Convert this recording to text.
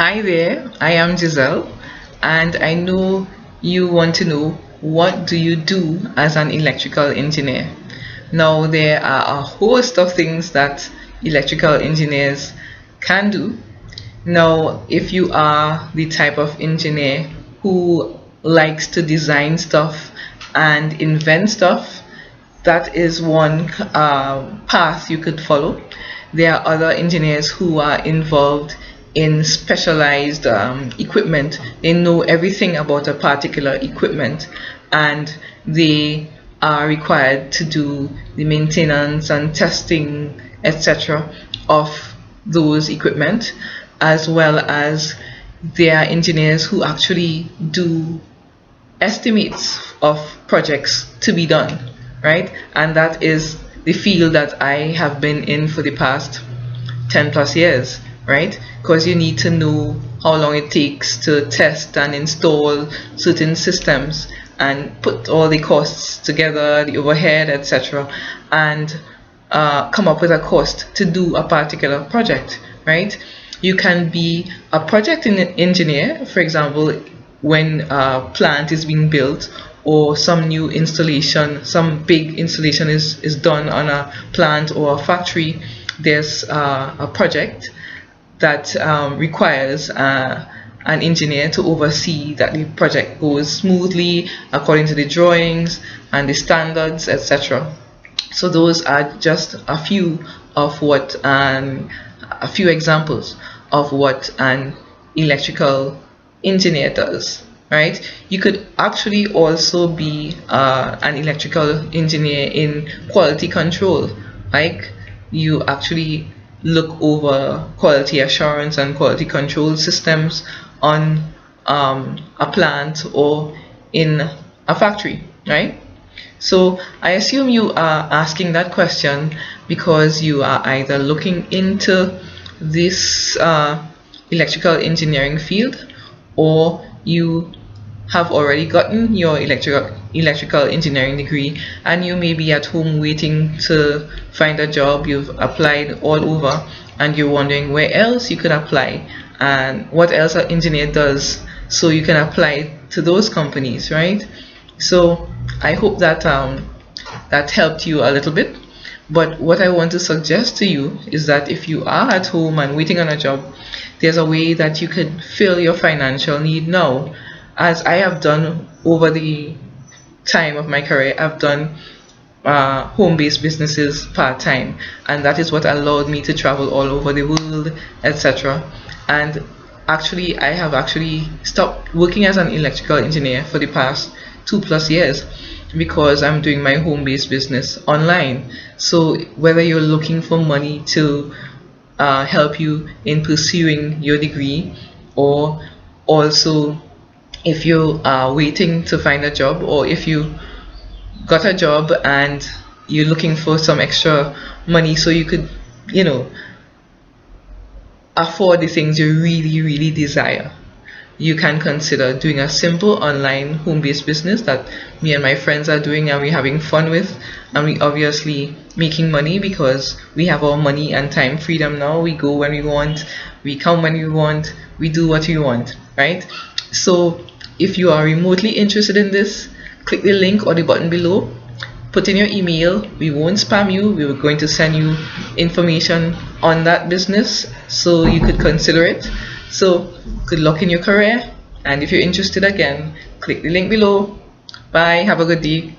Hi there, I am Giselle, and I know you want to know what do you do as an electrical engineer. Now, there are a host of things that electrical engineers can do. Now, if you are the type of engineer who likes to design stuff and invent stuff, that is one path you could follow. There are other engineers who are involved in specialized equipment. They know everything about a particular equipment and they are required to do the maintenance and testing, etc., of those equipment, as well as there are engineers who actually do estimates of projects to be done, right? And that is the field that I have been in for the past 10 plus years, right? Because you need to know how long it takes to test and install certain systems and put all the costs together, the overhead, etc., and come up with a cost to do a particular project, right? You can be a project engineer, for example, when a plant is being built or some new installation, some big installation is done on a plant or a factory. There's a project that requires an engineer to oversee that the project goes smoothly according to the drawings and the standards, etc. So those are just a few of what a few examples of what an electrical engineer does, right? You could actually also be an electrical engineer in quality control, like you actually look over quality assurance and quality control systems on a plant or in a factory, right? So I assume you are asking that question because you are either looking into this electrical engineering field, or you have already gotten your electrical engineering degree and you may be at home waiting to find a job. You've applied all over and you're wondering where else you could apply and what else an engineer does, so you can apply to those companies, right? So I hope that that helped you a little bit. But what I want to suggest to you is that if you are at home and waiting on a job, there's a way that you could fill your financial need now. As I have done over the time of my career, I've done home-based businesses part-time, and that is what allowed me to travel all over the world, etc. And actually, I have actually stopped working as an electrical engineer for the past 2 plus years because I'm doing my home-based business online. So whether you're looking for money to help you in pursuing your degree, or also if you are waiting to find a job, or if you got a job and you're looking for some extra money so you could, you know, afford the things you really desire, you can consider doing a simple online home-based business that me and my friends are doing and we're having fun with, and we obviously making money because we have our money and time freedom now. We go when we want, we come when we want, we do what we want, right? So if you are remotely interested in this, click the link or the button below, put in your email. We won't spam you. We were going to send you information on that business so you could consider it. So good luck in your career, and if you're interested, again, click the link below. Bye, have a good day.